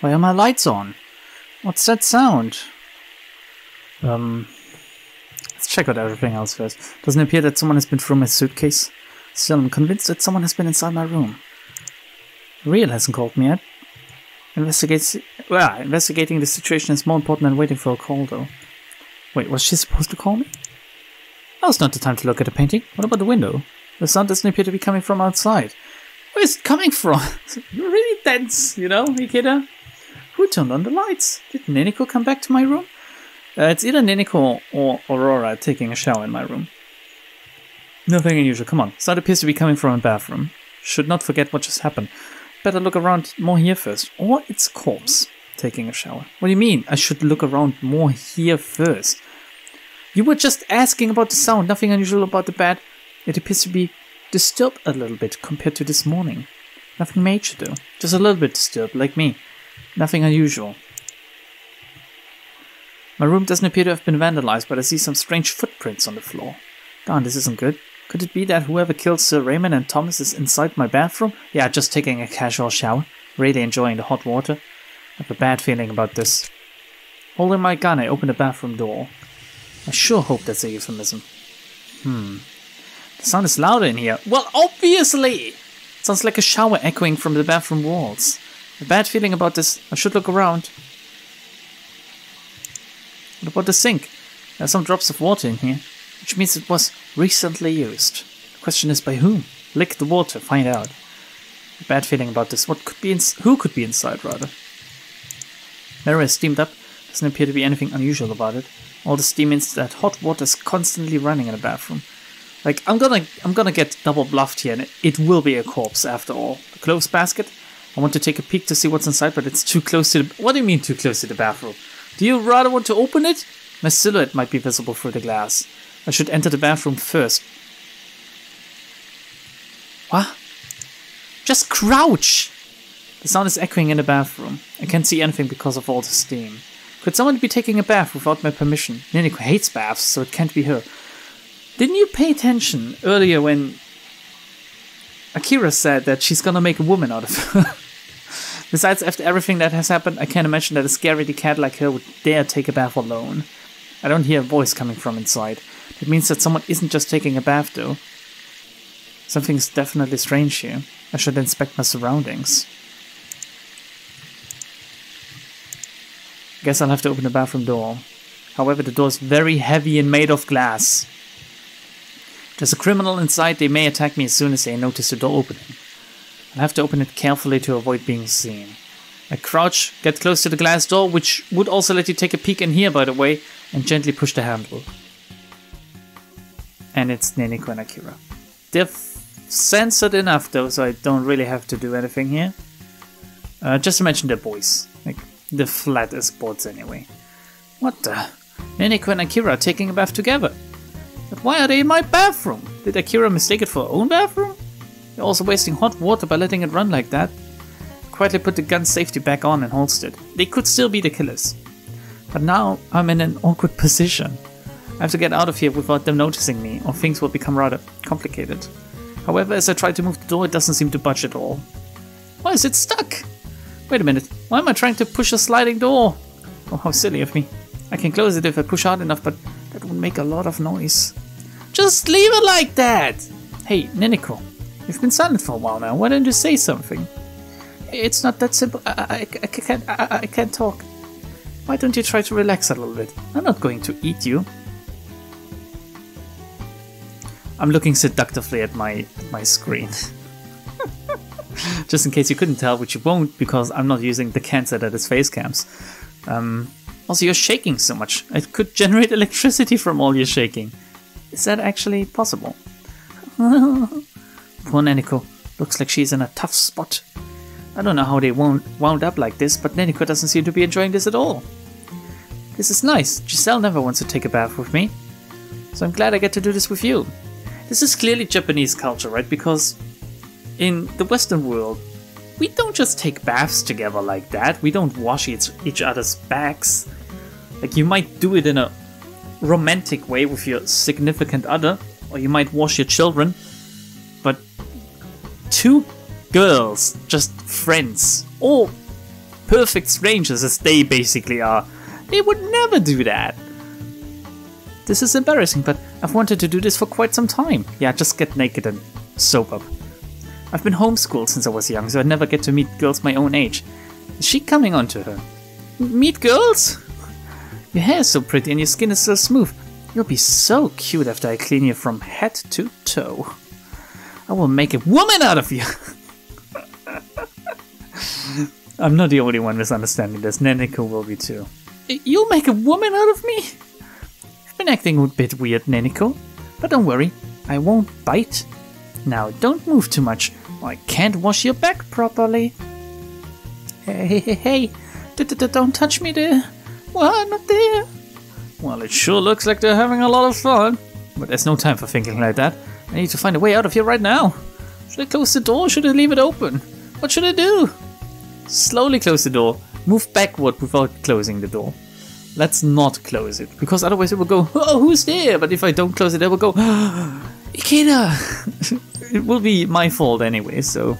Why are my lights on? What's that sound? Let's check out everything else first. Doesn't appear that someone has been through my suitcase. Still, I'm convinced that someone has been inside my room. Real hasn't called me yet. Investigating the situation is more important than waiting for a call, though. Wait, was she supposed to call me? Now's not the time to look at the painting. What about the window? The sound doesn't appear to be coming from outside. Where is it coming from? You're really dense, you know, Ikeda? Who turned on the lights? Did Niniko come back to my room? It's either Niniko or Aurora taking a shower in my room. Nothing unusual. Come on. Sound appears to be coming from a bathroom. Should not forget what just happened. Better look around more here first. Or it's corpse taking a shower. What do you mean? I should look around more here first. You were just asking about the sound. Nothing unusual about the bed. It appears to be disturbed a little bit compared to this morning. Nothing major though. Just a little bit disturbed, like me. Nothing unusual. My room doesn't appear to have been vandalized, but I see some strange footprints on the floor. Darn, this isn't good. Could it be that whoever killed Sir Raymond and Thomas is inside my bathroom? Yeah, just taking a casual shower. Really enjoying the hot water. I have a bad feeling about this. Holding my gun, I open the bathroom door. I sure hope that's a euphemism. The sound is louder in here. Well, obviously! Sounds like a shower echoing from the bathroom walls. A bad feeling about this. I should look around. What about the sink? There are some drops of water in here, which means it was recently used. The question is by whom? Lick the water, find out. A bad feeling about this. Who could be inside, rather? Mirror is steamed up. Doesn't appear to be anything unusual about it. All the steam means that hot water is constantly running in the bathroom. Like, I'm gonna get double bluffed here, and it will be a corpse after all. The clothes basket. I want to take a peek to see what's inside, but it's too close to the... What do you mean too close to the bathroom? Do you rather want to open it? My silhouette might be visible through the glass. I should enter the bathroom first. What? Just crouch! The sound is echoing in the bathroom. I can't see anything because of all the steam. Could someone be taking a bath without my permission? Niniko hates baths, so it can't be her. Didn't you pay attention earlier when Akira said that she's gonna make a woman out of her? Besides, after everything that has happened, I can't imagine that a scaredy cat like her would dare take a bath alone. I don't hear a voice coming from inside. That means that someone isn't just taking a bath, though. Something's definitely strange here. I should inspect my surroundings. Guess I'll have to open the bathroom door. However, the door is very heavy and made of glass. If there's a criminal inside, they may attack me as soon as they notice the door opening. I'll have to open it carefully to avoid being seen. I crouch, get close to the glass door, which would also let you take a peek in here, by the way, and gently push the handle. And it's Niniko and Akira. They're censored enough, though, so I don't really have to do anything here. Just to mention they're boys. Like, the flattest boards anyway. What the? Niniko and Akira are taking a bath together. But why are they in my bathroom? Did Akira mistake it for her own bathroom? They're also wasting hot water by letting it run like that. Quietly put the gun safety back on and holstered. They could still be the killers. But now I'm in an awkward position. I have to get out of here without them noticing me, or things will become rather complicated. However, as I try to move the door, it doesn't seem to budge at all. Why is it stuck? Wait a minute, why am I trying to push a sliding door? Oh, how silly of me. I can close it if I push hard enough, but that would make a lot of noise. Just leave it like that! Hey, Niniko. You've been silent for a while now. Why don't you say something? It's not that simple. I can't talk. Why don't you try to relax a little bit? I'm not going to eat you. I'm looking seductively at my screen. Just in case you couldn't tell, which you won't, because I'm not using the cancer that is face cams. Also, you're shaking so much. It could generate electricity from all your shaking. Is that actually possible? Poor Niniko. Looks like she's in a tough spot. I don't know how they wound up like this, but Niniko doesn't seem to be enjoying this at all. This is nice. Giselle never wants to take a bath with me. So I'm glad I get to do this with you. This is clearly Japanese culture, right? Because in the Western world, we don't just take baths together like that. We don't wash each other's backs. Like, you might do it in a romantic way with your significant other, or you might wash your children. But two girls, just friends, or perfect strangers as they basically are. They would never do that. This is embarrassing, but I've wanted to do this for quite some time. Yeah, just get naked and soap up. I've been homeschooled since I was young, so I never get to meet girls my own age. Is she coming on to her? Meet girls? Your hair is so pretty and your skin is so smooth. You'll be so cute after I clean you from head to toe. I will make a woman out of you. I'm not the only one misunderstanding this. Neneko will be too. You'll make a woman out of me? You've been acting a bit weird, Neneko. But don't worry, I won't bite. Now, don't move too much, or I can't wash your back properly. Hey, don't touch me there. What? Not there? Well, it sure looks like they're having a lot of fun. But there's no time for thinking like that. I need to find a way out of here right now. Should I close the door or should I leave it open? What should I do? Slowly close the door. Move backward without closing the door. Let's not close it, because otherwise it will go, oh, who's there? But if I don't close it, it will go, Ikeda! It will be my fault anyway, so...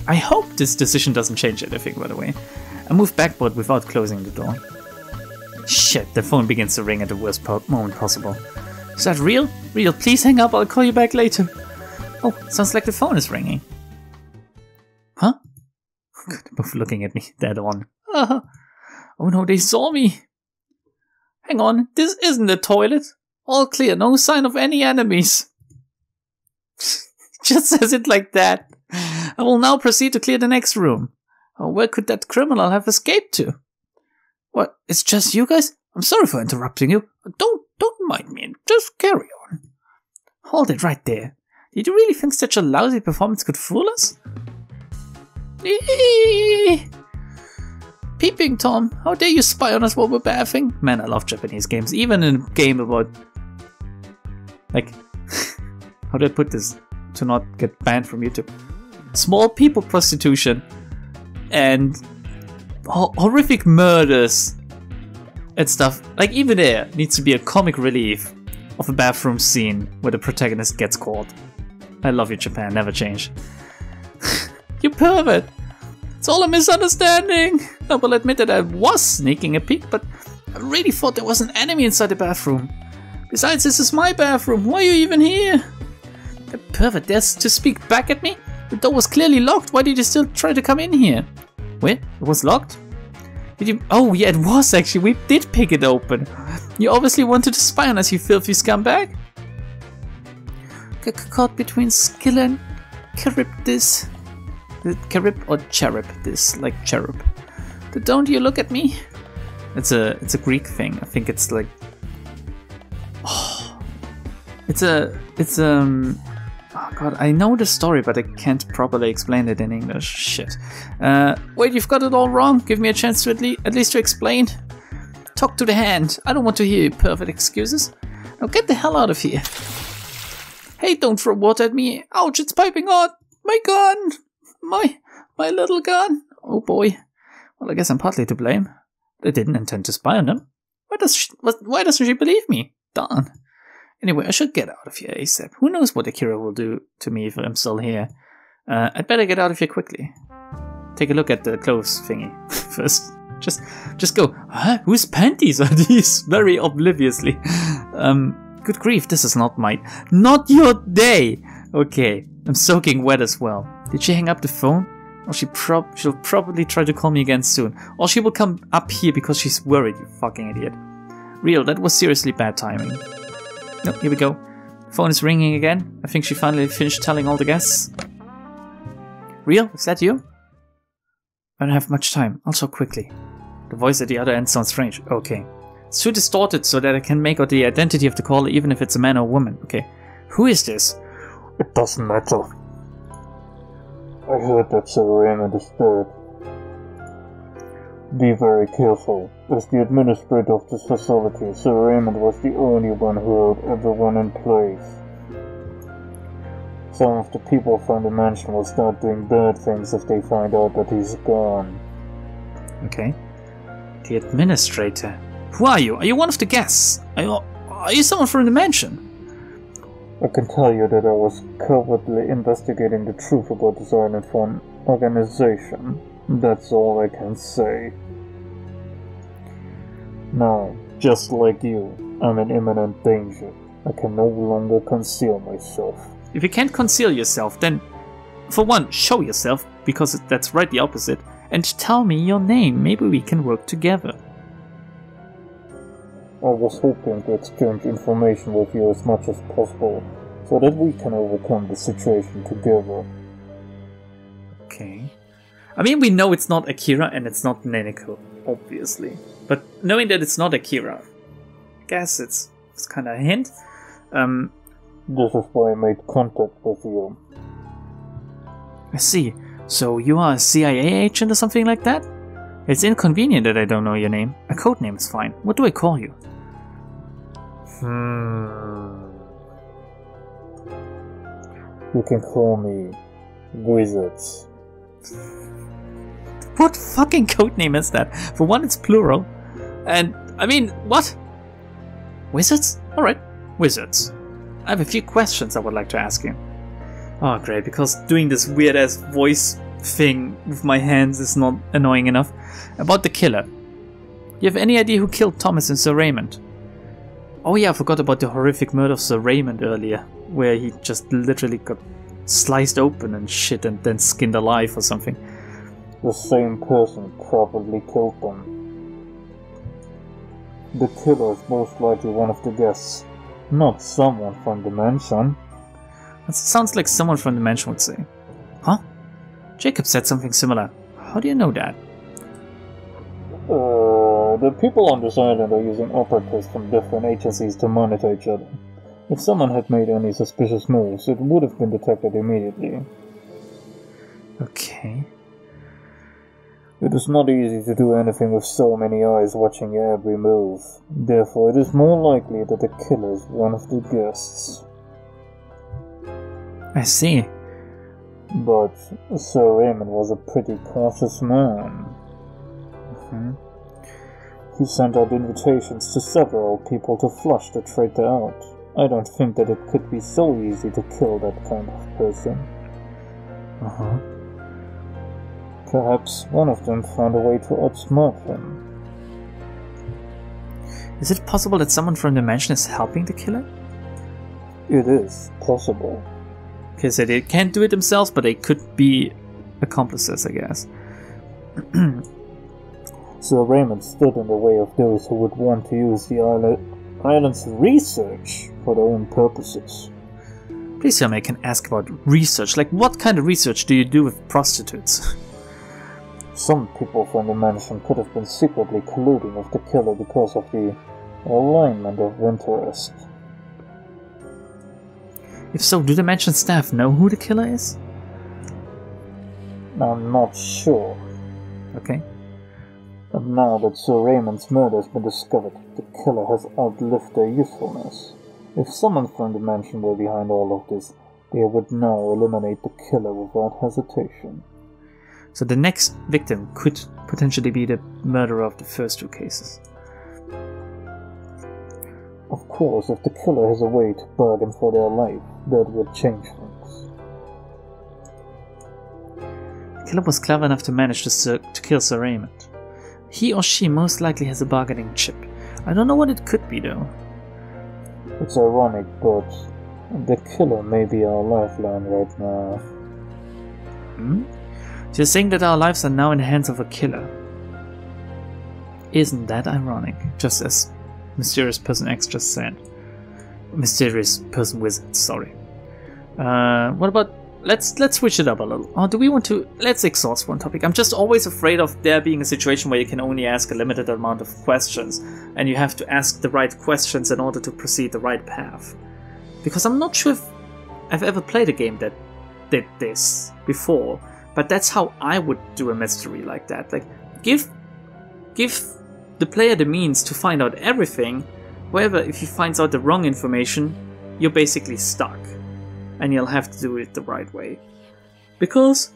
I hope this decision doesn't change anything, by the way. I move backward without closing the door. Shit, the phone begins to ring at the worst moment possible. Is that real? Real, please hang up, I'll call you back later. Oh, sounds like the phone is ringing. Huh? They're both looking at me, dead on. Oh no, they saw me. Hang on, this isn't the toilet. All clear, no sign of any enemies. Just says it like that. I will now proceed to clear the next room. Oh, where could that criminal have escaped to? What, it's just you guys? I'm sorry for interrupting you. Don't mind me, just carry on. Hold it right there. Did you really think such a lousy performance could fool us? Peeping Tom, how dare you spy on us while we're bathing? Man, I love Japanese games, even in a game about... like... how do I put this to not get banned from YouTube? Small people prostitution and horrific murders and stuff. Like, even there needs to be a comic relief of a bathroom scene where the protagonist gets caught. I love you, Japan, never change. You pervert! It's all a misunderstanding! I will admit that I was sneaking a peek, but I really thought there was an enemy inside the bathroom. Besides, this is my bathroom, why are you even here? The pervert dares to speak back at me? The door was clearly locked, why did you still try to come in here? Wait, it was locked? Did you... oh yeah, it was actually, we did pick it open. You obviously wanted to spy on us, you filthy scumbag. Caught between skill and charybdis. Carib or charybdis, like cherub. Don't you look at me? It's a Greek thing. I think it's like... oh, oh god, I know the story, but I can't properly explain it in English. Shit. Wait, you've got it all wrong. Give me a chance to at least to explain. Talk to the hand. I don't want to hear your perfect excuses. Now get the hell out of here. Hey, don't throw water at me. Ouch, it's piping hot. My gun. My little gun. Oh boy. Well, I guess I'm partly to blame. I didn't intend to spy on them. Why doesn't she believe me? Darn. Anyway, I should get out of here ASAP. Who knows what Akira will do to me if I'm still here. I'd better get out of here quickly. Take a look at the clothes thingy first. Just go, huh? Whose panties are these? Very obliviously. Good grief, this is not not your day! Okay, I'm soaking wet as well. Did she hang up the phone? Or she'll probably try to call me again soon. Or she will come up here because she's worried, you fucking idiot. Real, that was seriously bad timing. No, here we go. The phone is ringing again. I think she finally finished telling all the guests. Real, is that you? I don't have much time. I'll talk quickly. The voice at the other end sounds strange. Okay. It's too distorted so that I can make out the identity of the caller even if it's a man or a woman. Okay. Who is this? It doesn't matter. I heard that Sir Raymond is dead. Be very careful. As the administrator of this facility, Sir Raymond was the only one who held everyone in place. Some of the people from the mansion will start doing bad things if they find out that he's gone. Okay. The administrator. Who are you? Are you one of the guests? Are you someone from the mansion? I can tell you that I was covertly investigating the truth about this island for an organization. That's all I can say. Now, just like you, I'm in imminent danger. I can no longer conceal myself. If you can't conceal yourself, then, for one, show yourself, because that's right the opposite, and tell me your name. Maybe we can work together. I was hoping to exchange information with you as much as possible, so that we can overcome the situation together. Okay. I mean, we know it's not Akira and it's not Neneko, obviously. But knowing that it's not Akira, I guess it's kind of a hint. This is why I made contact with you. I see. So you are a CIA agent or something like that? It's inconvenient that I don't know your name. A code name is fine. What do I call you? You can call me Wizards. What fucking code name is that? For one, it's plural. And, I mean, what? Wizards? Alright, Wizards. I have a few questions I would like to ask you. Oh, great, because doing this weird-ass voice thing with my hands is not annoying enough. About the killer. You have any idea who killed Thomas and Sir Raymond? Oh yeah, I forgot about the horrific murder of Sir Raymond earlier, where he just literally got sliced open and shit and then skinned alive or something. The same person probably killed them. The killer is most likely one of the guests, not someone from the mansion. That sounds like someone from the mansion would say. Huh? Jacob said something similar. How do you know that? The people on this island are using operatives from different agencies to monitor each other. If someone had made any suspicious moves, it would have been detected immediately. Okay. It is not easy to do anything with so many eyes watching your every move. Therefore, it is more likely that the killer is one of the guests. I see. But Sir Raymond was a pretty cautious man. He sent out invitations to several people to flush the traitor out. I don't think that it could be so easy to kill that kind of person. Perhaps one of them found a way to outsmart him. Is it possible that someone from the mansion is helping the killer? It is possible. Okay, so they can't do it themselves, but they could be accomplices, I guess. Sir Raymond stood in the way of those who would want to use the island's research for their own purposes. Please tell me I can ask about research. Like, what kind of research do you do with prostitutes? Some people from the mansion could have been secretly colluding with the killer because of the alignment of interest. If so, do the mansion staff know who the killer is? I'm not sure. Okay. But now that Sir Raymond's murder has been discovered, the killer has outlived their usefulness. If someone from the mansion were behind all of this, they would now eliminate the killer without hesitation. So the next victim could potentially be the murderer of the first two cases. Of course, if the killer has a way to bargain for their life, that would change things. The killer was clever enough to manage to kill Sir Raymond. He or she most likely has a bargaining chip. I don't know what it could be though. It's ironic, but the killer may be our lifeline right now. So you're saying that our lives are now in the hands of a killer? Isn't that ironic? Just as Mysterious Person X just said. Mysterious Person Wizard, sorry. What about... Let's switch it up a little. Or do we want to... Let's exhaust one topic. I'm just always afraid of there being a situation where you can only ask a limited amount of questions. And you have to ask the right questions in order to proceed the right path. Because I'm not sure if I've ever played a game that did this before. But that's how I would do a mystery like that. Like, give the player the means to find out everything. However, if he finds out the wrong information, you're basically stuck. And you'll have to do it the right way. Because...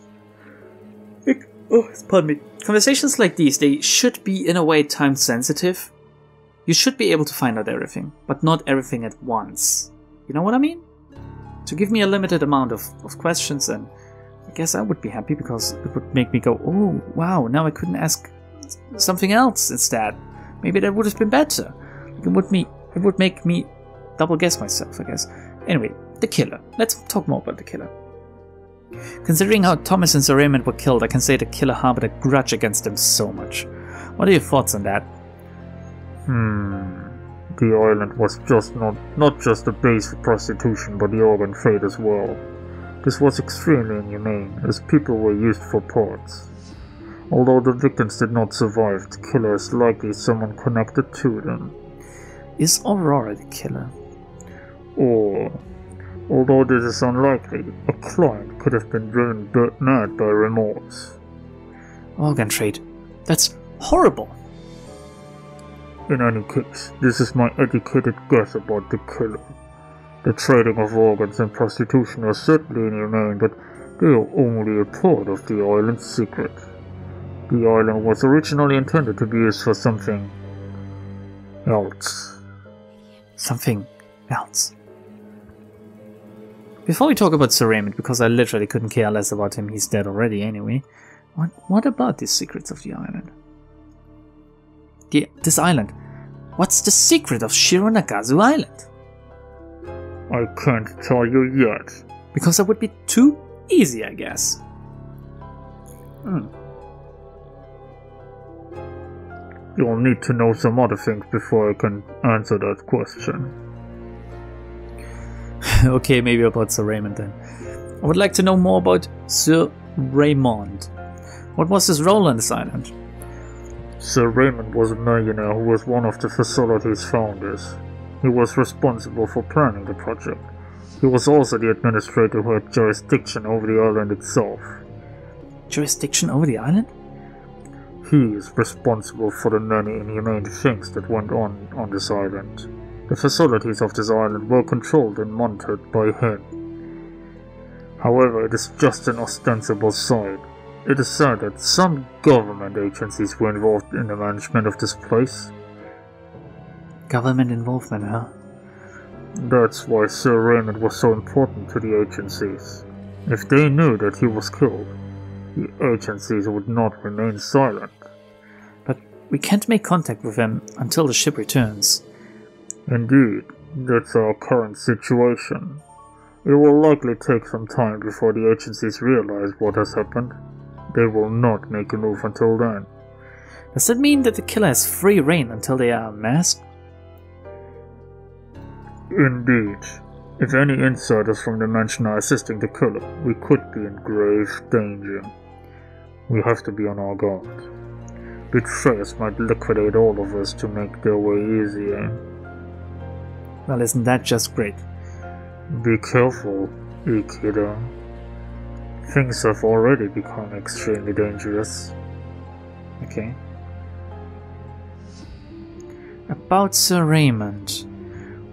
pardon me. Conversations like these, they should be in a way time sensitive. You should be able to find out everything, but not everything at once. You know what I mean? So give me a limited amount of questions and I guess I would be happy because it would make me go, oh, wow, now I couldn't ask something else instead. Maybe that would have been better. It would make me double guess myself, I guess. Anyway, the killer. Let's talk more about the killer. Considering how Thomas and Sir Raymond were killed, I can say the killer harbored a grudge against them so much. What are your thoughts on that? The island was not just a base for prostitution, but the organ trade as well. This was extremely inhumane, as people were used for parts. Although the victims did not survive, the killer is likely someone connected to them. Is Aurora the killer? Or, although this is unlikely, a client could have been driven mad by remorse. Organ trade. That's horrible. In any case, this is my educated guess about the killer. The trading of organs and prostitution are certainly inhumane, but they are only a part of the island's secret. The island was originally intended to be used for something else. Something else. Before we talk about Sir Raymond, because I literally couldn't care less about him, he's dead already anyway, what about the secrets of the island? This island. What's the secret of Shironagasu Island? I can't tell you yet. Because that would be too easy, I guess. You'll need to know some other things before I can answer that question. Okay, maybe about Sir Raymond then. I would like to know more about Sir Raymond. What was his role on this island? Sir Raymond was a millionaire who was one of the facility's founders. He was responsible for planning the project. He was also the administrator who had jurisdiction over the island itself. Jurisdiction over the island? He is responsible for the many inhumane things that went on this island. The facilities of this island were controlled and monitored by him. However, it is just an ostensible side. It is said that some government agencies were involved in the management of this place. Government involvement, huh? That's why Sir Raymond was so important to the agencies. If they knew that he was killed, the agencies would not remain silent. But we can't make contact with them until the ship returns. Indeed, that's our current situation. It will likely take some time before the agencies realize what has happened. They will not make a move until then. Does that mean that the killer has free reign until they are unmasked? Indeed. If any insiders from the mansion are assisting the killer, we could be in grave danger. We have to be on our guard. Betrayers might liquidate all of us to make their way easier. Well, isn't that just great? Be careful, Ikeda. Things have already become extremely dangerous. Okay. About Sir Raymond.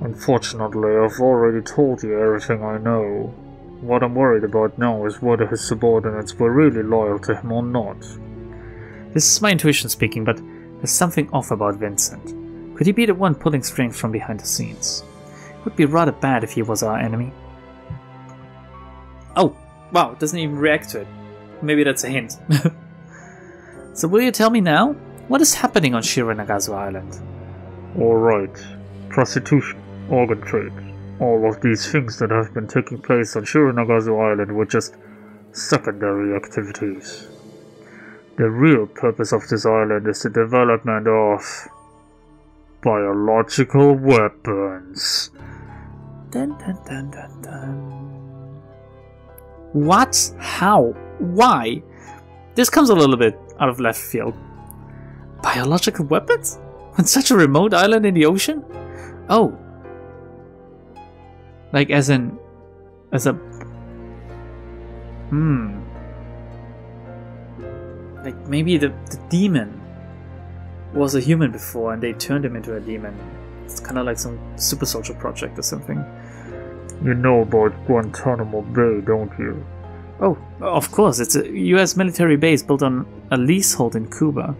Unfortunately, I've already told you everything I know. What I'm worried about now is whether his subordinates were really loyal to him or not. This is my intuition speaking, but there's something off about Vincent. Could he be the one pulling strings from behind the scenes? It would be rather bad if he was our enemy. Oh, wow, it doesn't even react to it. Maybe that's a hint. So will you tell me now? What is happening on Shironagasu Island? Alright. Prostitution, organ trade. All of these things that have been taking place on Shironagasu Island were just secondary activities. The real purpose of this island is the development of biological weapons. Dun, dun, dun, dun, dun. What? How? Why? This comes a little bit out of left field. Biological weapons? On such a remote island in the ocean? Oh. Like as a... Like maybe the demon was a human before and they turned him into a demon. It's kind of like some super soldier project or something. You know about Guantanamo Bay, don't you? Oh, of course. It's a US military base built on a leasehold in Cuba.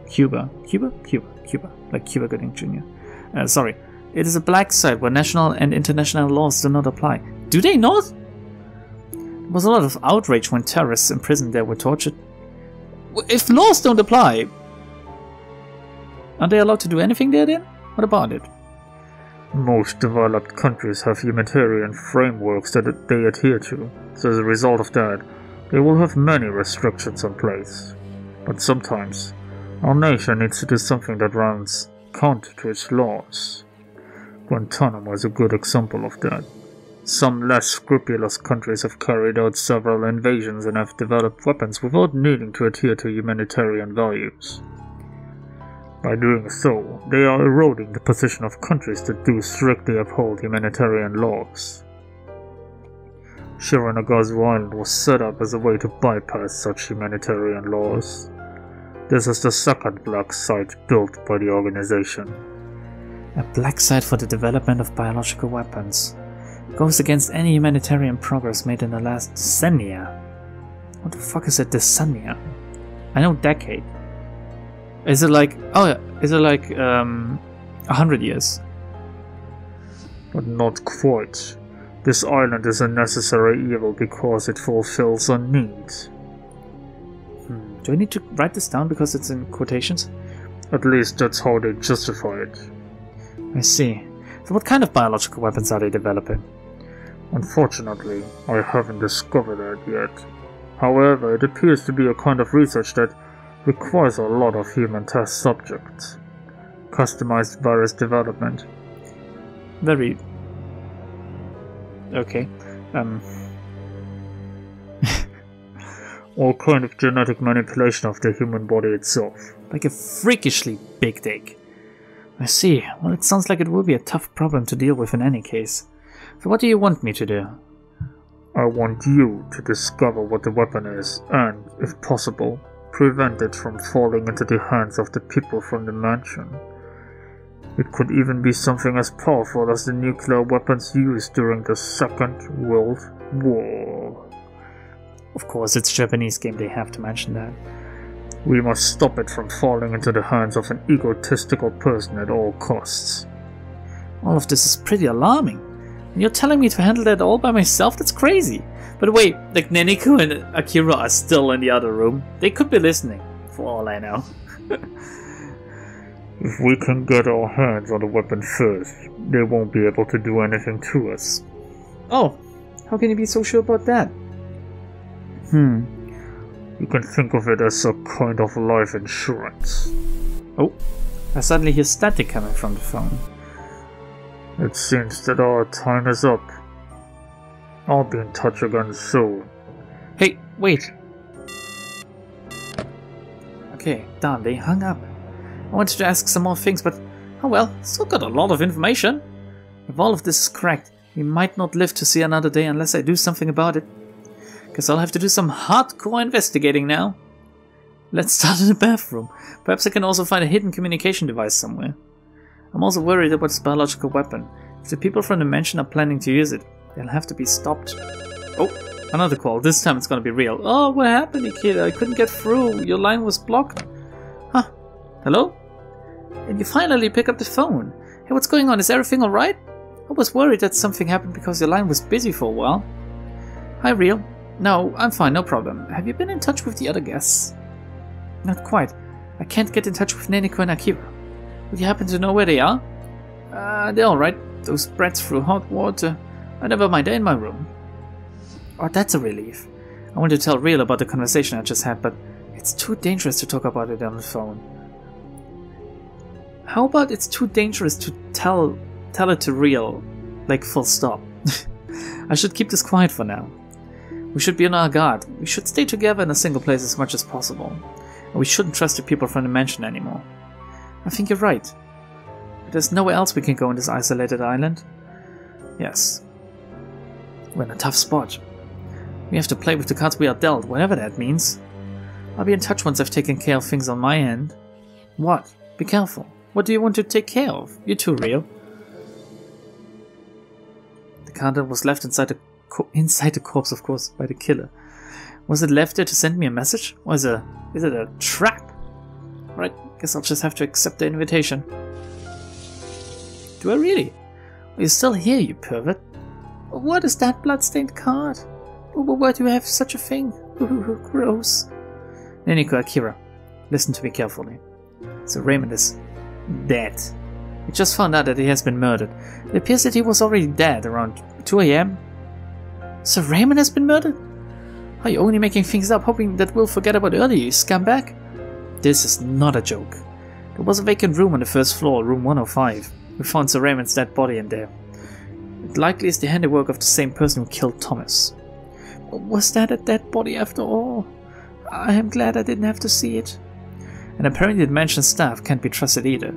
Cuba. Like Cuba Gooding Jr. Sorry. It is a black site where national and international laws do not apply. Do they not? was a lot of outrage when terrorists imprisoned there were tortured. If laws don't apply, are they allowed to do anything there then? What about it? Most developed countries have humanitarian frameworks that they adhere to, so as a result of that, they will have many restrictions in place. But sometimes, our nation needs to do something that runs counter to its laws. Guantanamo is a good example of that. Some less scrupulous countries have carried out several invasions and have developed weapons without needing to adhere to humanitarian values. By doing so, they are eroding the position of countries that do strictly uphold humanitarian laws. Shironagasu Island was set up as a way to bypass such humanitarian laws. This is the second black site built by the organization. A black site for the development of biological weapons. Goes against any humanitarian progress made in the last decennia. What the fuck is a decennia? I know decade. Is it like... oh yeah, is it like 100 years? But not quite. This island is a necessary evil because it fulfills a need. Do I need to write this down because it's in quotations? At least that's how they justify it. I see. So what kind of biological weapons are they developing? Unfortunately, I haven't discovered that yet. However, it appears to be a kind of research that requires a lot of human test subjects. Customized virus development. Very... okay. All kind of genetic manipulation of the human body itself. Like a freakishly big dick. I see. Well, it sounds like it will be a tough problem to deal with in any case. So what do you want me to do? I want you to discover what the weapon is and, if possible, prevent it from falling into the hands of the people from the mansion. It could even be something as powerful as the nuclear weapons used during the Second World War. Of course, it's a Japanese game, they have to mention that. We must stop it from falling into the hands of an egotistical person at all costs. All of this is pretty alarming. And you're telling me to handle that all by myself? That's crazy. But wait, like Neniko and Akira are still in the other room. They could be listening, for all I know. If we can get our hands on the weapon first, they won't be able to do anything to us. Oh, how can you be so sure about that? You can think of it as a kind of life insurance. Oh, I suddenly hear static coming from the phone. It seems that our time is up. I'll be in touch again soon. Hey, wait. Okay, darn, they hung up. I wanted to ask some more things, but oh well, still got a lot of information. If all of this is correct, we might not live to see another day unless I do something about it. Guess I'll have to do some hardcore investigating now. Let's start in the bathroom. Perhaps I can also find a hidden communication device somewhere. I'm also worried about this biological weapon. If the people from the mansion are planning to use it, they'll have to be stopped. Oh, another call. This time it's gonna be real. Oh, what happened, kid? I couldn't get through. Your line was blocked. Huh? Hello? And you finally pick up the phone. Hey, what's going on? Is everything alright? I was worried that something happened because your line was busy for a while. Hi, Real. No, I'm fine, no problem. Have you been in touch with the other guests? Not quite. I can't get in touch with Neniko and Akira. Would you happen to know where they are? They're alright. Those brats threw hot water. Never mind, they're in my room. Oh, that's a relief. I wanted to tell Real about the conversation I just had, but it's too dangerous to talk about it on the phone. How about it's too dangerous to tell it to Real, like full stop? I should keep this quiet for now. We should be on our guard. We should stay together in a single place as much as possible. And we shouldn't trust the people from the mansion anymore. I think you're right. There's nowhere else we can go on this isolated island. Yes. We're in a tough spot. We have to play with the cards we are dealt, whatever that means. I'll be in touch once I've taken care of things on my end. What? Be careful. What do you want to take care of? You too, Rio. The card that was left inside the corpse, of course, by the killer. Was it left there to send me a message? Or is it a trap? Right, guess I'll just have to accept the invitation. Do I really? Are you still here, you pervert? What is that bloodstained card? Why do you have such a thing? Gross. Neniko, Akira, listen to me carefully. Sir Raymond is dead. We just found out that he has been murdered. It appears that he was already dead around 2 AM. Sir Raymond has been murdered? Are you only making things up, hoping that we'll forget about earlier, you scumbag? This is not a joke. There was a vacant room on the first floor, room 105. We found Sir Raymond's dead body in there. It likely is the handiwork of the same person who killed Thomas. Was that a dead body after all? I am glad I didn't have to see it. And apparently the mansion staff can't be trusted either.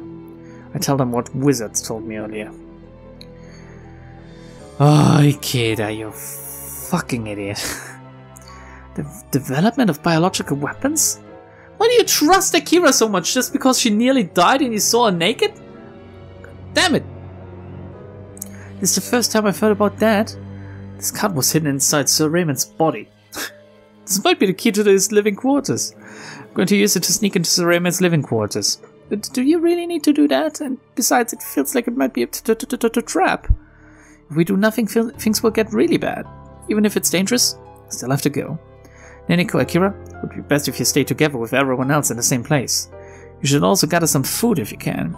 I tell them what wizards told me earlier. Oh, Ikeda, you fucking idiot. The development of biological weapons? Why do you trust Akira so much just because she nearly died and you saw her naked? Damn it! This is the first time I've heard about that. This card was hidden inside Sir Raymond's body. This might be the key to his living quarters. I'm going to use it to sneak into Sir Raymond's living quarters. But do you really need to do that? And besides, it feels like it might be a trap. If we do nothing, things will get really bad. Even if it's dangerous, I still have to go. Neniko, Akira, it would be best if you stay together with everyone else in the same place. You should also gather some food if you can.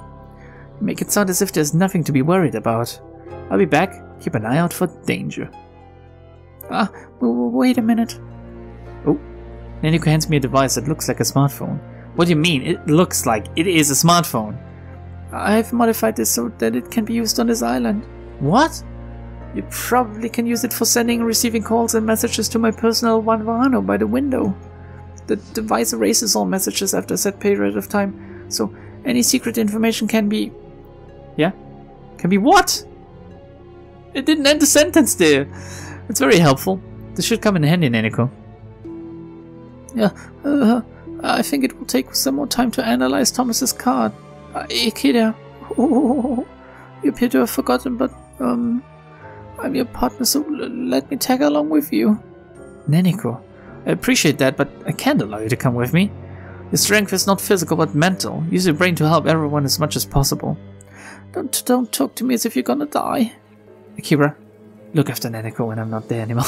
Make it sound as if there's nothing to be worried about. I'll be back. Keep an eye out for danger. Ah, wait a minute. Oh, Neniko hands me a device that looks like a smartphone. What do you mean? It looks like it is a smartphone. I've modified this so that it can be used on this island. What? You probably can use it for sending and receiving calls and messages to my personal Wanwano by the window. The device erases all messages after a set period of time, so any secret information can be... Yeah? Can be what? It didn't end the sentence there. It's very helpful. This should come in handy, Neniko. Yeah, I think it will take some more time to analyze Thomas's card. Ikeda, you appear to have forgotten, but, I'm your partner, so let me tag along with you. Neniko, I appreciate that, but I can't allow you to come with me. Your strength is not physical, but mental. Use your brain to help everyone as much as possible. Don't talk to me as if you're gonna die. Akira, look after Neniko when I'm not there anymore.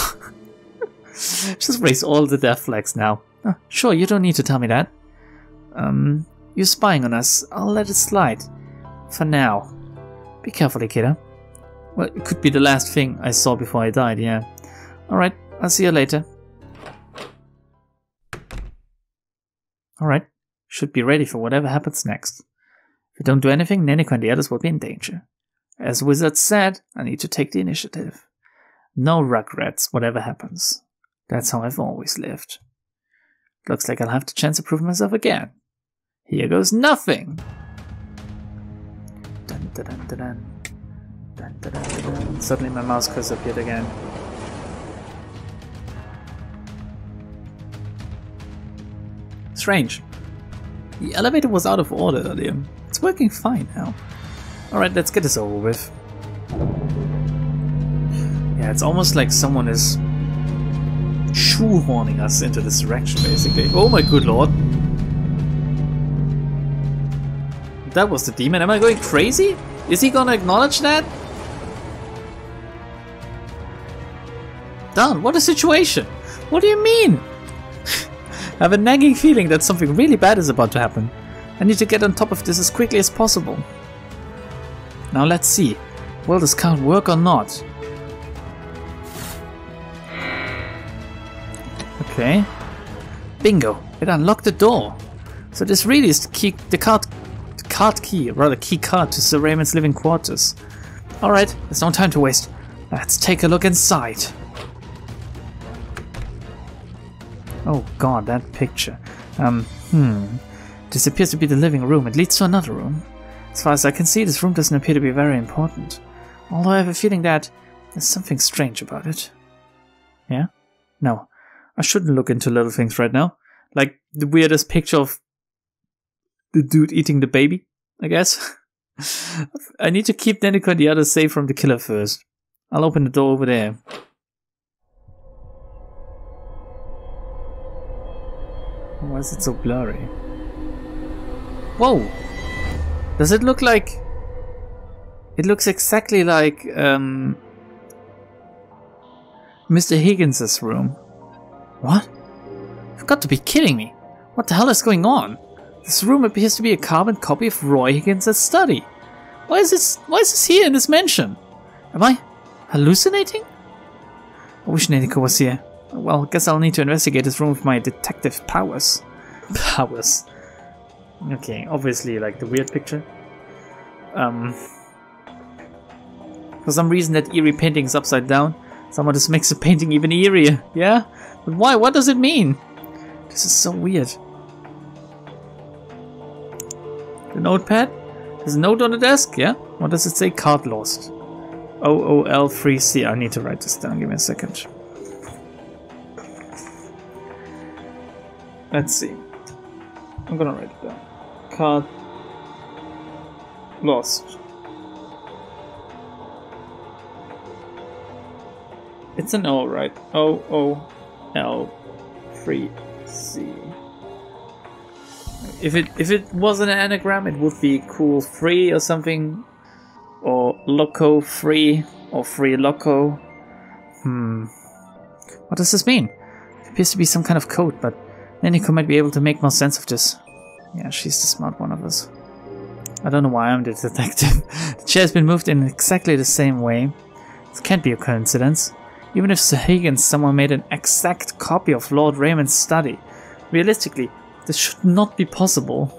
Just raise all the death flags now. Sure, you don't need to tell me that. You're spying on us. I'll let it slide. For now. Be careful, Ikeda. Well, it could be the last thing I saw before I died, yeah. Alright, I'll see you later. Alright, should be ready for whatever happens next. If I don't do anything, Neniko and the others will be in danger. As Wizard said, I need to take the initiative. No regrets, whatever happens. That's how I've always lived. Looks like I'll have the chance to prove myself again. Here goes nothing! Dun, dun, dun, dun, dun. Dun, dun, dun, dun, dun. Suddenly my mouse cursor appeared again. Strange. The elevator was out of order earlier. It's working fine now. Alright, let's get this over with. Yeah, it's almost like someone is shoehorning us into this direction, basically. Oh my good lord. That was the demon. Am I going crazy? Is he gonna acknowledge that? Don, what a situation! What do you mean? I have a nagging feeling that something really bad is about to happen. I need to get on top of this as quickly as possible. Now let's see. Will this count work or not? Okay. Bingo! It unlocked the door. So this really is the key card to Sir Raymond's living quarters. Alright, there's no time to waste. Let's take a look inside. Oh god, that picture. This appears to be the living room. It leads to another room. As far as I can see, this room doesn't appear to be very important. Although I have a feeling that there's something strange about it. Yeah? No. I shouldn't look into little things right now. Like the weirdest picture of the dude eating the baby, I guess. I need to keep Neniko and the others safe from the killer first. I'll open the door over there. Why is it so blurry? Whoa! Does it look like... It looks exactly like... Mr. Higgins's room. What? You've got to be kidding me. What the hell is going on? This room appears to be a carbon copy of Roy Higgins's study. Why is this here in this mansion? Am I hallucinating? I wish Nanako was here. Well, guess I'll need to investigate this room with my detective powers. Powers. Okay, obviously like the weird picture. For some reason that eerie painting is upside down. Someone just makes the painting even eerier. Yeah? But why? What does it mean? This is so weird. The notepad? There's a note on the desk, yeah? What does it say? Card lost. OOL3C. I need to write this down. Give me a second. Let's see. I'm gonna write it down. Card lost. It's an O, right? OOL3C. If it wasn't an anagram, it would be cool free or something, or loco free, or free loco. What does this mean? It appears to be some kind of code, but Nanako might be able to make more sense of this. Yeah, she's the smart one of us. I don't know why I'm the detective. The chair has been moved in exactly the same way. It can't be a coincidence. Even if Sir Higgins someone made an exact copy of Lord Raymond's study, realistically, this should not be possible.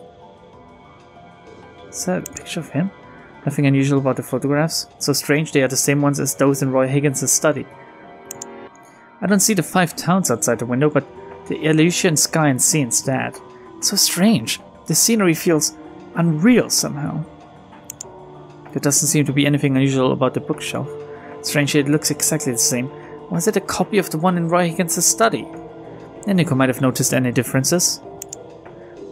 Is that a picture of him? Nothing unusual about the photographs. So strange they are the same ones as those in Roy Higgins' study. I don't see the 5 towns outside the window, but the Elysian sky and sea instead. It's so strange. The scenery feels unreal somehow. There doesn't seem to be anything unusual about the bookshelf. Strangely, it looks exactly the same. Or is it a copy of the one in Roy Higgins' study? Nanako might have noticed any differences.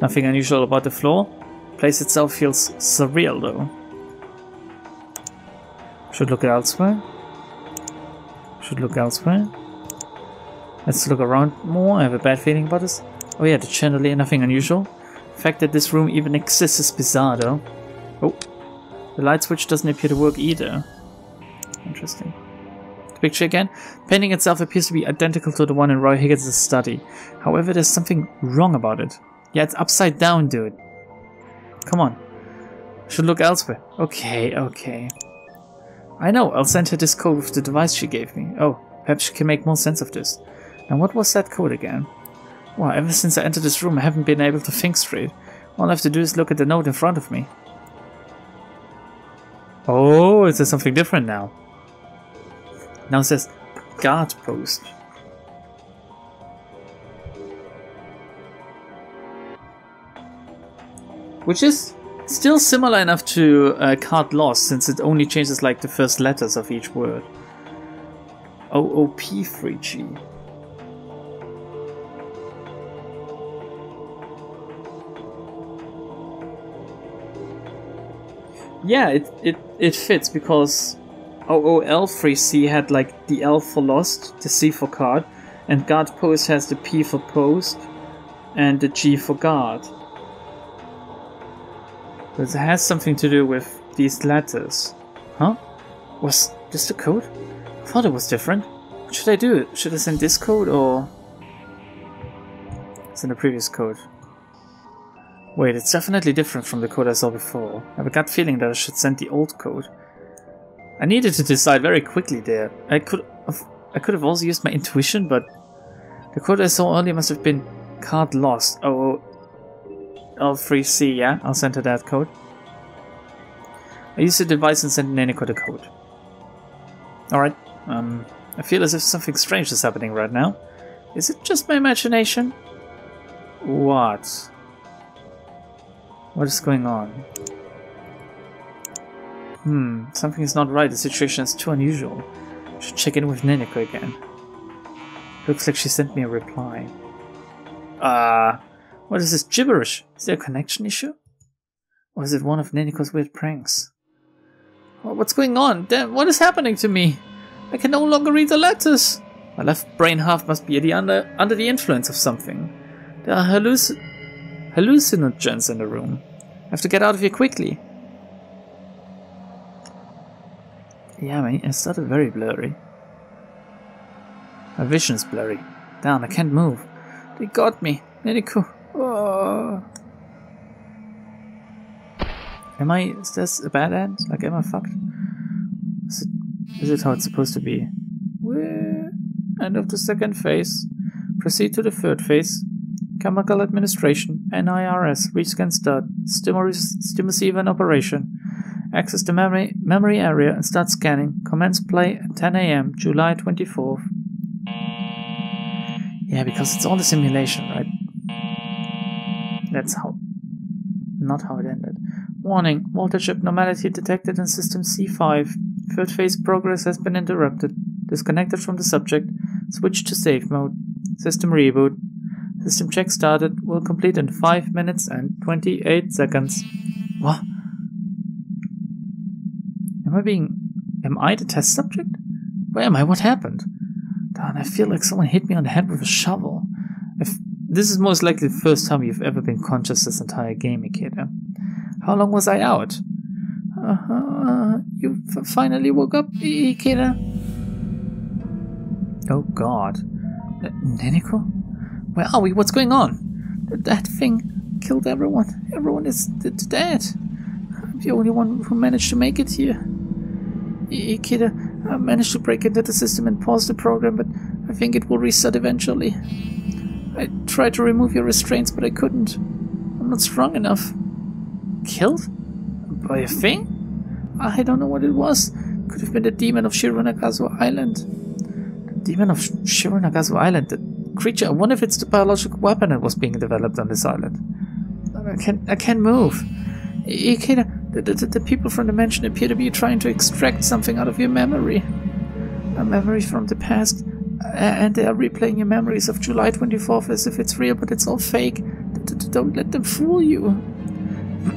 Nothing unusual about the floor. The place itself feels surreal though. Should look elsewhere. Should look elsewhere. Let's look around more. I have a bad feeling about this. Oh yeah, the chandelier, nothing unusual. The fact that this room even exists is bizarre though. Oh, the light switch doesn't appear to work either. Interesting. The picture again. The painting itself appears to be identical to the one in Roy Higgins' study. However, there's something wrong about it. Yeah, it's upside down, dude. Come on. Should look elsewhere. Okay, okay. I know, I'll send her this code with the device she gave me. Oh, perhaps she can make more sense of this. Now what was that code again? Wow, ever since I entered this room I haven't been able to think straight. All I have to do is look at the note in front of me. Oh, is there something different now? Now it says guard post. Which is still similar enough to card lost, since it only changes like the first letters of each word. OOP3G. Yeah, it fits because OOL3C had like the L for lost, the C for card, and guard post has the P for post and the G for guard. But it has something to do with these letters. Huh? Was this the code? I thought it was different. What should I do? Should I send this code or send the previous code? Wait, it's definitely different from the code I saw before. I have a gut feeling that I should send the old code. I needed to decide very quickly there. I could have also used my intuition, but the code I saw earlier must have been card lost. OOL3C, yeah? I'll send her that code. I used the device and sent Nanako the code. Alright, I feel as if something strange is happening right now. Is it just my imagination? What? What is going on? Something is not right. The situation is too unusual. I should check in with Nanako again. Looks like she sent me a reply. What is this gibberish? Is there a connection issue? Or is it one of Nanako's weird pranks? Oh, what's going on? Damn, what is happening to me? I can no longer read the letters. My left brain half must be under the influence of something. There are hallucinogens in the room. I have to get out of here quickly. Yeah, man, it started very blurry. My vision's blurry. Down, I can't move. They got me. Neniko. Oh. Is this a bad end? Like, am I fucked? Is it how it's supposed to be? End of the second phase. Proceed to the third phase. Chemical administration. NIRS. Rescan start. Stimulus operation. Access the memory area and start scanning. Commence play at 10 AM, July 24th. Yeah, because it's all a simulation, right? That's not how it ended. Warning, voltage abnormality detected in system C5. Third phase progress has been interrupted. Disconnected from the subject. Switch to safe mode. System reboot. System check started. Will complete in 5 minutes and 28 seconds. What? Am I the test subject? Where am I? What happened? Darn, I feel like someone hit me on the head with a shovel. This is most likely the first time you've ever been conscious this entire game, Ikeda. How long was I out? You finally woke up, Ikeda? Oh god. Neniko? Where are we? What's going on? That thing killed everyone. Everyone is dead. I'm the only one who managed to make it here. Ikeda, I managed to break into the system and pause the program, but I think it will restart eventually. I tried to remove your restraints, but I couldn't. I'm not strong enough. Killed? By a thing? I don't know what it was. Could have been the demon of Shironagasu Island. The demon of Shironagasu Island? The creature? I wonder if it's the biological weapon that was being developed on this island. I can't move. Ikeda, the people from the mansion appear to be trying to extract something out of your memory. A memory from the past. And they are replaying your memories of July 24th as if it's real, but it's all fake. Don't let them fool you.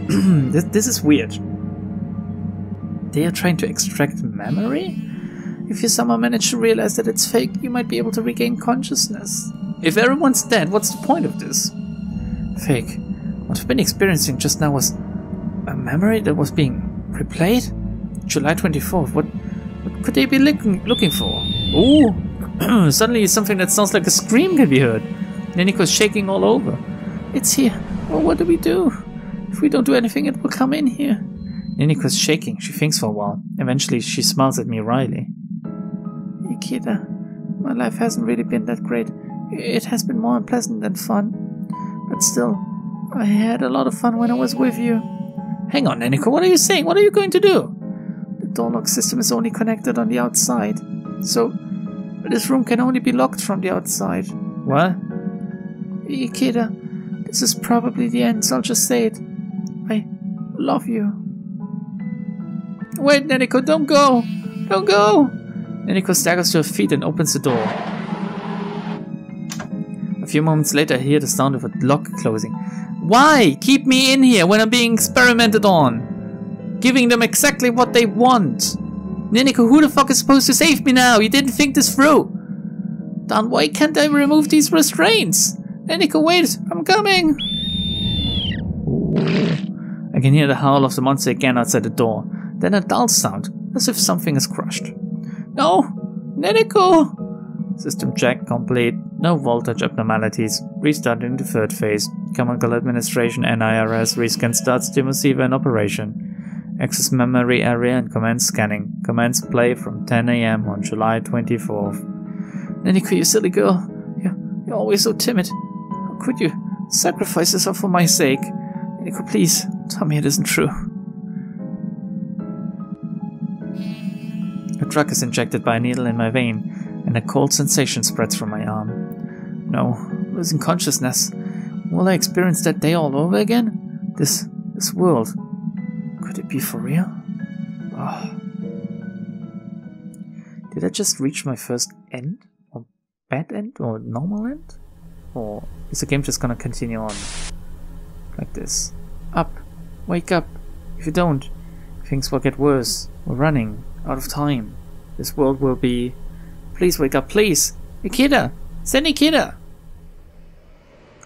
This is weird. They are trying to extract memory? If you somehow manage to realize that it's fake, you might be able to regain consciousness. If everyone's dead, what's the point of this? Fake. What I've been experiencing just now was a memory that was being replayed? July 24th, what could they be looking for? Ooh! Suddenly something that sounds like a scream can be heard. Neniko's shaking all over. It's here. Well, what do we do? If we don't do anything, it will come in here. Neniko's shaking. She thinks for a while. Eventually, she smiles at me wryly. Ikeda, my life hasn't really been that great. It has been more unpleasant than fun. But still, I had a lot of fun when I was with you. Hang on, Neniko, what are you saying? What are you going to do? The door lock system is only connected on the outside. So, this room can only be locked from the outside. What? Ikeda, this is probably the end, so I'll just say it. I love you. Wait, Neniko, don't go! Don't go! Neniko staggers to her feet and opens the door. A few moments later, I hear the sound of a lock closing. Why? Keep me in here when I'm being experimented on! Giving them exactly what they want! Neniko, who the fuck is supposed to save me now? You didn't think this through! Dan, why can't I remove these restraints? Neniko, wait! I'm coming! Ooh. I can hear the howl of the monster again outside the door. Then a dull sound, as if something is crushed. No! Neniko! System check complete. No voltage abnormalities. Restarting the third phase. Chemical administration NIRS rescan starts stimulus in operation. Access memory area and commence scanning. Commence play from 10 AM on July 24th. Neniko, you silly girl. You're always so timid. How could you sacrifice yourself for my sake? Neniko, please, tell me it isn't true. A drug is injected by a needle in my vein, and a cold sensation spreads from my arm. No, losing consciousness. Will I experience that day all over again? This world. Could it be for real? Oh. Did I just reach my first end? Or bad end? Or normal end? Or is the game just gonna continue on? Like this. Up! Wake up! If you don't, things will get worse. We're running out of time. This world will be... Please wake up, please! Ikeda! Send Ikeda!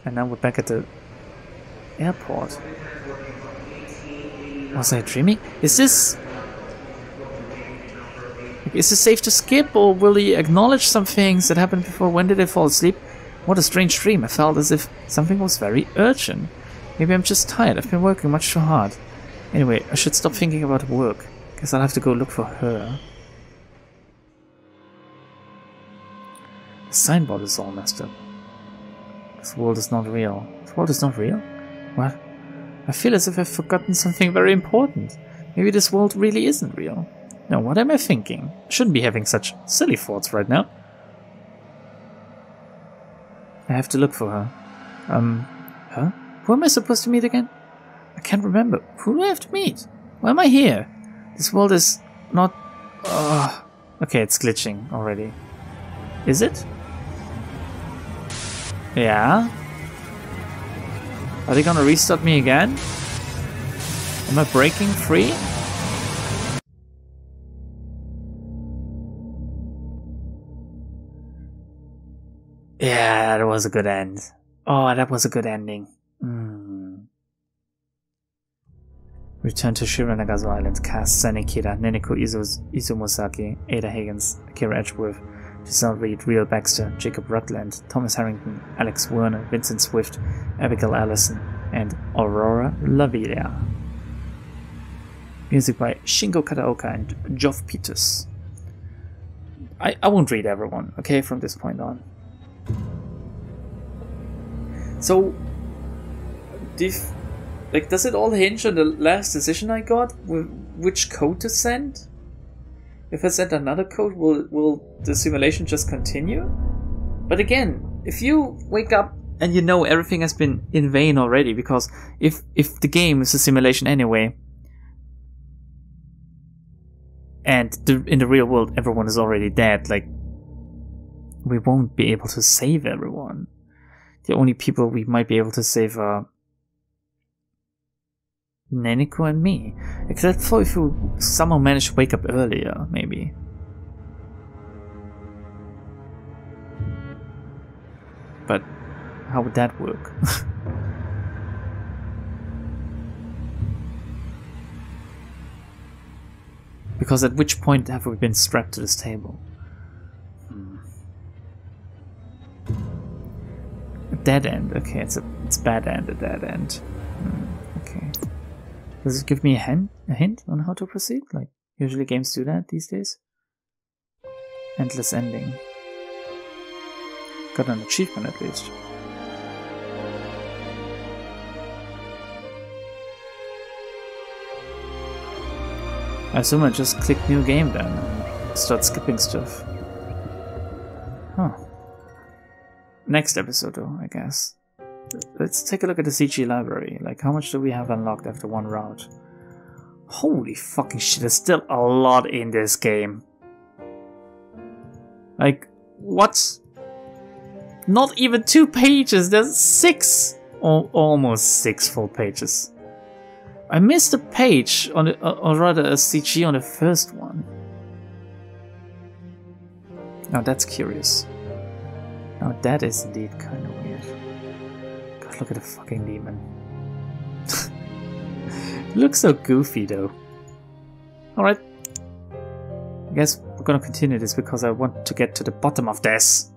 And now we're back at the airport. Was I dreaming? Is Like, is it safe to skip, or will he acknowledge some things that happened before? When did I fall asleep? What a strange dream. I felt as if something was very urgent. Maybe I'm just tired. I've been working much too hard. Anyway, I should stop thinking about work. Guess I'll have to go look for her. The signboard is all messed up. This world is not real. This world is not real? What? I feel as if I've forgotten something very important. Maybe this world really isn't real. Now, what am I thinking? I shouldn't be having such silly thoughts right now. I have to look for her. Huh? Who am I supposed to meet again? I can't remember. Who do I have to meet? Why am I here? This world is not... Okay, it's glitching already. Is it? Yeah? Are they gonna restart me again? Am I breaking free? Yeah, that was a good end. Oh, that was a good ending. Return to Shironagasu Island. Cast Sanikira, Neneko Izumosaki, Ada Higgins, Akira Edgeworth, Giselle Reed, Real Baxter, Jacob Rutland, Thomas Harrington, Alex Werner, Vincent Swift, Abigail Allison, and Aurora Lavilla. Music by Shingo Kataoka and Geoff Peters. I won't read everyone, okay, from this point on. So, does it all hinge on the last decision I got? Which code to send? If I send another code, will the simulation just continue? But again, if you wake up and you know everything has been in vain already, because if the game is a simulation anyway, and in the real world everyone is already dead, like, we won't be able to save everyone. The only people we might be able to save are Neneko and me. Except for if we somehow manage to wake up earlier, maybe. But how would that work? Because at which point have we been strapped to this table? A dead end. Okay, it's bad end, a dead end. Okay. Does it give me a hint on how to proceed? Like, usually games do that these days. Endless ending. Got an achievement at least. I assume I just click new game then and start skipping stuff. Huh. Next episode though, I guess. Let's take a look at the CG library. Like, how much do we have unlocked after one route? Holy fucking shit, there's still a lot in this game. Like, what? Not even 2 pages, there's 6! Or almost 6 full pages. I missed a page, on the, or rather a CG on the first one. Now that's curious. Now that is indeed kind of weird. God, look at the fucking demon. It looks so goofy though. Alright. I guess we're gonna continue this because I want to get to the bottom of this.